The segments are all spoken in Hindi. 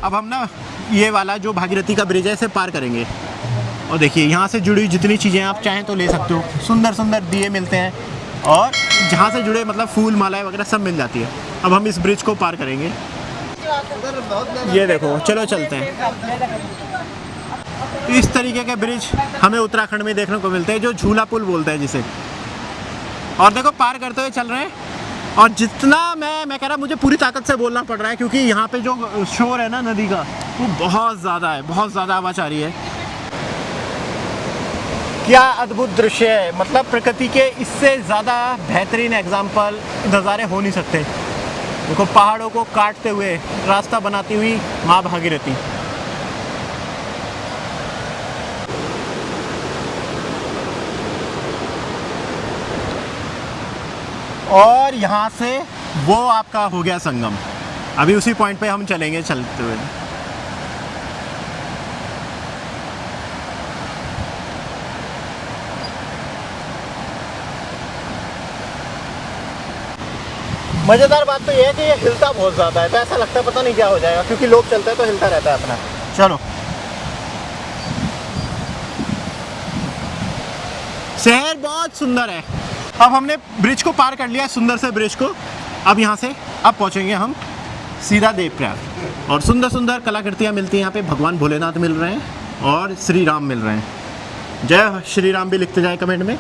अब हम ना ये वाला जो भागीरथी का ब्रिज है इसे पार करेंगे। और देखिए यहाँ से जुड़ी जितनी चीज़ें आप चाहें तो ले सकते हो। सुंदर सुंदर दिए मिलते हैं और जहाँ से जुड़े मतलब फूल मालाएं वगैरह सब मिल जाती है। अब हम इस ब्रिज को पार करेंगे। ये देखो, चलो चलते हैं। इस तरीके के ब्रिज हमें उत्तराखंड में देखने को मिलते हैं, जो झूला पुल बोलते हैं जिसे। और देखो पार करते हुए चल रहे हैं। और जितना मैं कह रहा, मुझे पूरी ताकत से बोलना पड़ रहा है क्योंकि यहाँ पे जो शोर है ना नदी का वो बहुत ज़्यादा है, बहुत ज़्यादा आवाज़ आ रही है। क्या अद्भुत दृश्य है, मतलब प्रकृति के इससे ज़्यादा बेहतरीन एग्जाम्पल नज़ारे हो नहीं सकते। देखो पहाड़ों को काटते हुए रास्ता बनाती हुई माँ भागीरथी। और यहाँ से वो आपका हो गया संगम। अभी उसी पॉइंट पे हम चलेंगे चलते हुए। मज़ेदार बात तो ये है कि ये हिलता बहुत ज़्यादा है, तो ऐसा लगता है पता नहीं क्या हो जाएगा, क्योंकि लोग चलते हैं तो हिलता रहता है अपना। चलो, शहर बहुत सुंदर है। अब हमने ब्रिज को पार कर लिया है, सुंदर से ब्रिज को। अब यहाँ से अब पहुँचेंगे हम सीधा देवप्रयाग। और सुंदर सुंदर कलाकृतियाँ मिलती हैं यहाँ पे। भगवान भोलेनाथ मिल रहे हैं और श्री राम मिल रहे हैं। जय श्री राम भी लिखते जाए कमेंट में।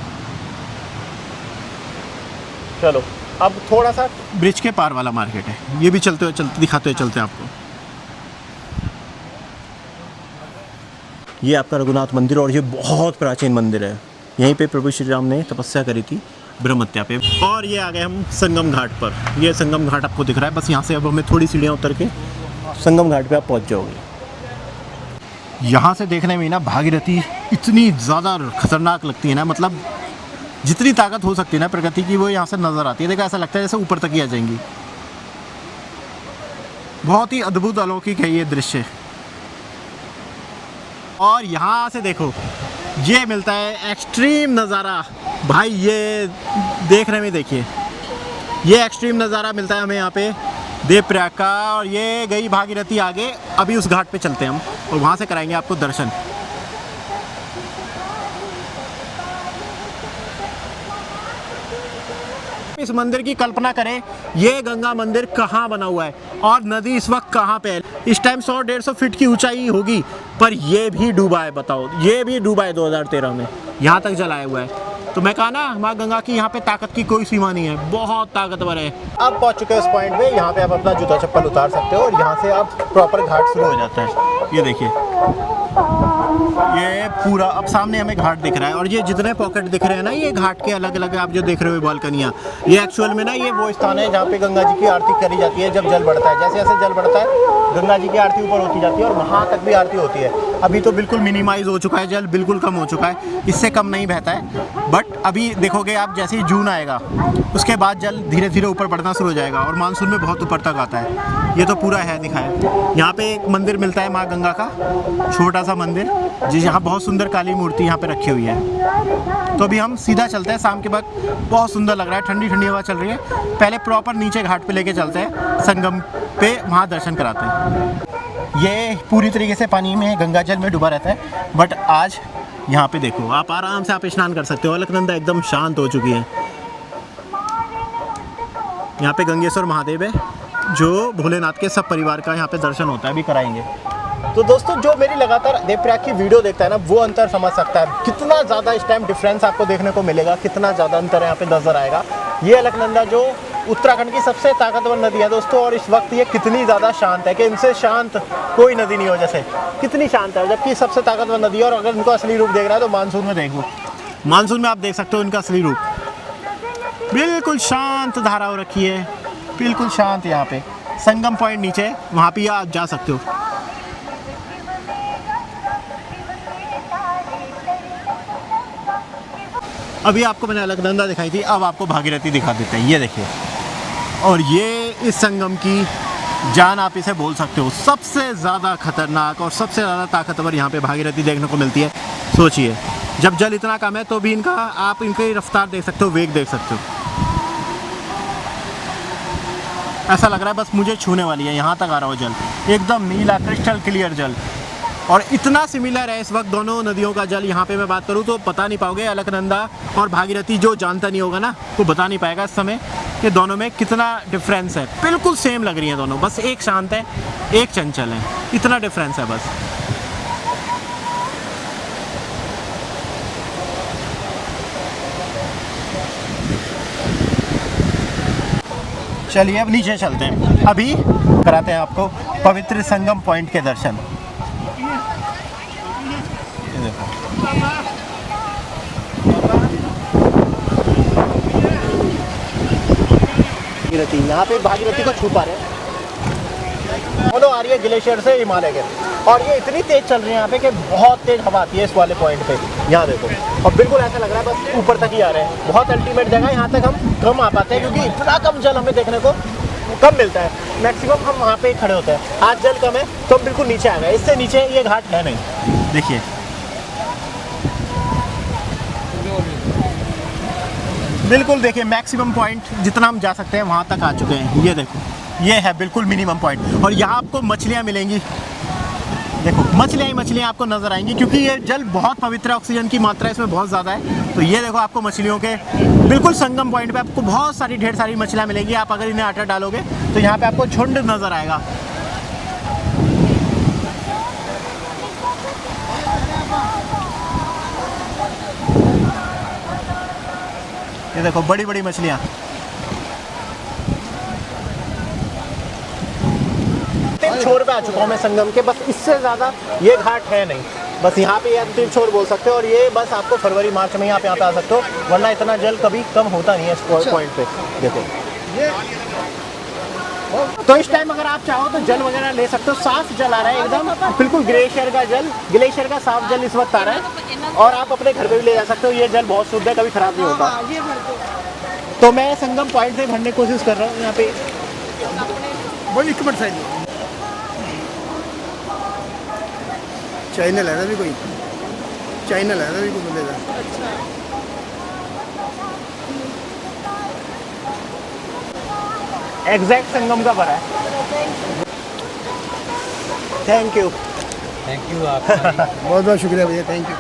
चलो, अब थोड़ा सा ब्रिज के पार वाला मार्केट है, ये भी चलते हुए दिखाते हुए चलते हैं आपको। ये आपका रघुनाथ मंदिर, और ये बहुत प्राचीन मंदिर है। यहीं पे प्रभु श्री राम ने तपस्या करी थी ब्रह्म हत्या पे। और ये आ गए हम संगम घाट पर। ये संगम घाट आपको दिख रहा है, बस यहाँ से अब हमें थोड़ी सीढ़ियाँ उतर के संगम घाट पे आप पहुँच जाओगे। यहाँ से देखने में ना भागीरथी इतनी ज़्यादा खतरनाक लगती है ना, मतलब जितनी ताकत हो सकती है ना प्रकृति की वो यहाँ से नज़र आती है। देखो ऐसा लगता है जैसे ऊपर तक ही आ जाएंगी। बहुत ही अद्भुत अलौकिक है ये दृश्य। और यहाँ से देखो ये मिलता है एक्सट्रीम नज़ारा भाई। ये देखने में देखिए, ये एक्सट्रीम नज़ारा मिलता है हमें यहाँ पे देवप्रयाग का। और ये गई भागीरथी आगे। अभी उस घाट पे चलते हैं हम और वहाँ से कराएंगे आपको दर्शन। इस मंदिर की कल्पना करें, ये गंगा मंदिर कहाँ बना हुआ है और नदी इस वक्त कहाँ पे है। इस टाइम 100-150 फीट की ऊंचाई होगी, पर ये भी डूबा है। बताओ, ये भी डूबा है 2013 में, यहाँ तक जलाया हुआ है। तो मैं कहा ना, माँ गंगा की यहाँ पे ताकत की कोई सीमा नहीं है, बहुत ताकतवर है। अब पहुँच चुके हैं उस पॉइंट पे, यहाँ पे आप अपना जूता चप्पल उतार सकते हो और यहाँ से आप प्रॉपर घाट शुरू हो जाता है। ये देखिए, ये पूरा अब सामने हमें घाट दिख रहा है। और ये जितने पॉकेट दिख रहे हैं ना, ये घाट के अलग अलग आप जो देख रहे हो बालकनियाँ, ये एक्चुअल में ना ये वो स्थान है जहाँ पे गंगा जी की आरती करी जाती है जब जल बढ़ता है। जैसे जैसे जल बढ़ता है गंगा जी की आरती ऊपर होती जाती है और वहाँ तक भी आरती होती है। अभी तो बिल्कुल मिनिमाइज हो चुका है, जल बिल्कुल कम हो चुका है, इससे कम नहीं बहता है। बट अभी देखोगे आप, जैसे ही जून आएगा उसके बाद जल धीरे धीरे ऊपर बढ़ना शुरू हो जाएगा और मानसून में बहुत ऊपर तक आता है। ये तो पूरा है दिखाया। यहाँ पे एक मंदिर मिलता है माँ गंगा का, छोटा सा मंदिर, जी यहाँ बहुत सुंदर काली मूर्ति यहाँ पे रखी हुई है। तो अभी हम सीधा चलते हैं। शाम के वक्त बहुत सुंदर लग रहा है, ठंडी ठंडी हवा चल रही है। पहले प्रॉपर नीचे घाट पे लेके चलते हैं संगम पे, वहाँ दर्शन कराते हैं। ये पूरी तरीके से पानी में गंगा जल में डूबा रहता है, बट आज यहाँ पे देखो आप आराम से आप स्नान कर सकते हो। अलकनंदा एकदम शांत हो चुकी है। यहाँ पे गंगेश्वर महादेव है, जो भोलेनाथ के सब परिवार का यहाँ पे दर्शन होता है, अभी कराएंगे। तो दोस्तों, जो मेरी लगातार देवप्रयाग की वीडियो देखता है ना, वो अंतर समझ सकता है कितना ज़्यादा इस टाइम डिफरेंस आपको देखने को मिलेगा, कितना ज़्यादा अंतर यहाँ पे नजर आएगा। ये अलकनंदा जो उत्तराखंड की सबसे ताकतवर नदी है दोस्तों, और इस वक्त ये कितनी ज़्यादा शांत है कि इनसे शांत कोई नदी नहीं हो। जैसे कितनी शांत है, जबकि सबसे ताकतवर नदी है। और अगर इनको असली रूप देख रहा है तो मानसून में देखो, मानसून में आप देख सकते हो इनका असली रूप। बिल्कुल शांत धारा हो रखी है, बिल्कुल शांत। यहाँ पे संगम पॉइंट नीचे, वहाँ पे आप जा सकते हो। अभी आपको मैंने अलकनंदा दिखाई थी, अब आपको भागीरथी दिखा देते हैं। ये देखिए, और ये इस संगम की जान आप इसे बोल सकते हो। सबसे ज़्यादा खतरनाक और सबसे ज़्यादा ताकतवर यहाँ पे भागीरथी देखने को मिलती है। सोचिए, जब जल इतना कम है तो भी इनका आप इनकी रफ्तार देख सकते हो, वेग देख सकते हो। ऐसा लग रहा है बस मुझे छूने वाली है, यहाँ तक आ रहा हो जल। एकदम नीला क्रिस्टल क्लियर जल। और इतना सिमिलर है इस वक्त दोनों नदियों का जल। यहाँ पे मैं बात करूँ तो बता नहीं पाओगे, अलकनंदा और भागीरथी जो जानता नहीं होगा ना वो बता नहीं पाएगा इस समय कि दोनों में कितना डिफरेंस है। बिल्कुल सेम लग रही हैं दोनों, बस एक शांत है एक चंचल है, इतना डिफरेंस है बस। चलिए अब नीचे चलते हैं, अभी कराते हैं आपको पवित्र संगम पॉइंट के दर्शन। ये देखो भागीरथी, यहाँ पे भागीरथी को छू पा रहे हैं। दोनों आ रही है ग्लेशियर से हिमालय के, और ये इतनी तेज चल रही है यहाँ पे कि बहुत तेज हवा आती है इस वाले पॉइंट पे। यहाँ देखो, और बिल्कुल ऐसा लग रहा है बस ऊपर तक ही आ रहे हैं। बहुत अल्टीमेट जगह है, यहाँ तक हम कम आ पाते हैं क्योंकि इतना कम जल हमें देखने को कम मिलता है। मैक्सिमम हम वहाँ पे खड़े होते हैं, आज जल कम है तो हम बिल्कुल नीचे आ गए, इससे नीचे ये घाट है नहीं। देखिए बिल्कुल, देखिए मैक्सिमम पॉइंट जितना हम जा सकते हैं वहाँ तक आ चुके हैं। ये देखो, ये है बिल्कुल मिनिमम पॉइंट, और यहाँ आपको मछलियाँ मिलेंगी। देखो मछलियाँ ही मछलियाँ आपको नज़र आएंगी क्योंकि ये जल बहुत पवित्र है, ऑक्सीजन की मात्रा इसमें बहुत ज़्यादा है। तो ये देखो आपको मछलियों के बिल्कुल संगम पॉइंट पे आपको बहुत सारी ढेर सारी मछलियाँ मिलेंगी। आप अगर इन्हें आटा डालोगे तो यहाँ पे आपको झुंड नज़र आएगा। ये देखो बड़ी बड़ी मछलियाँ। छोर पे आ चुका हूँ मैं संगम के, बस इससे ज़्यादा ये घाट है नहीं। बस यहाँ पे अंतिम छोर बोल सकते हो, और ये बस आपको फरवरी मार्च में यहाँ पे आ सकते हो, वरना इतना जल कभी कम होता नहीं है इस पॉइंट पे। देखो तो इस टाइम अगर आप चाहो तो जल वगैरह ले सकते हो, साफ जल आ रहा है एकदम, बिल्कुल ग्लेशियर का जल, ग्लेशियर का साफ जल इस वक्त आ रहा है, और आप अपने घर पे भी ले जा सकते हो। ये जल बहुत शुद्ध है, कभी खराब नहीं होता। तो मैं संगम पॉइंट से भरने की कोशिश कर रहा हूँ यहाँ पे। चैनल है ना भी कोई, चैनल है ना भी कोई बोलेगा। एग्जैक्ट संगम का भरा है। थैंक यू आप बहुत बहुत शुक्रिया भैया, थैंक यू।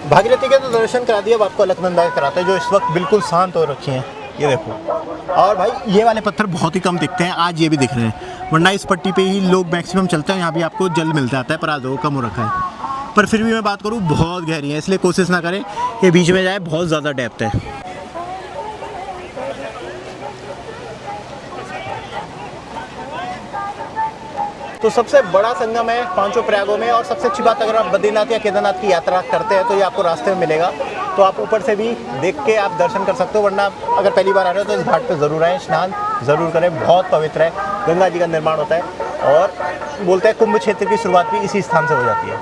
भागीरथी के तो दर्शन करा दिए, अब आपको अलकनंदा कराते हैं जो इस वक्त बिल्कुल शांत हो रखी हैं। ये देखो, और भाई ये वाले पत्थर बहुत ही कम दिखते हैं, आज ये भी दिख रहे हैं, वरना इस पट्टी पे ही लोग मैक्सिमम चलते हैं। यहाँ भी आपको जल मिलता आता है, पर आज वो कम हो रखा है। पर फिर भी मैं बात करूँ बहुत गहरी है, इसलिए कोशिश ना करें कि बीच में जाए, बहुत ज़्यादा डेप्थ है। तो सबसे बड़ा संगम है पांचों प्रयागों में, और सबसे अच्छी बात अगर आप बद्रीनाथ या केदारनाथ की यात्रा करते हैं तो ये आपको रास्ते में मिलेगा, तो आप ऊपर से भी देख के आप दर्शन कर सकते हो। वरना अगर पहली बार आ रहे हो तो इस घाट पे ज़रूर आएँ, स्नान ज़रूर करें, बहुत पवित्र है। गंगा जी का निर्माण होता है, और बोलते हैं कुंभ क्षेत्र की शुरुआत भी इसी स्थान से हो जाती है।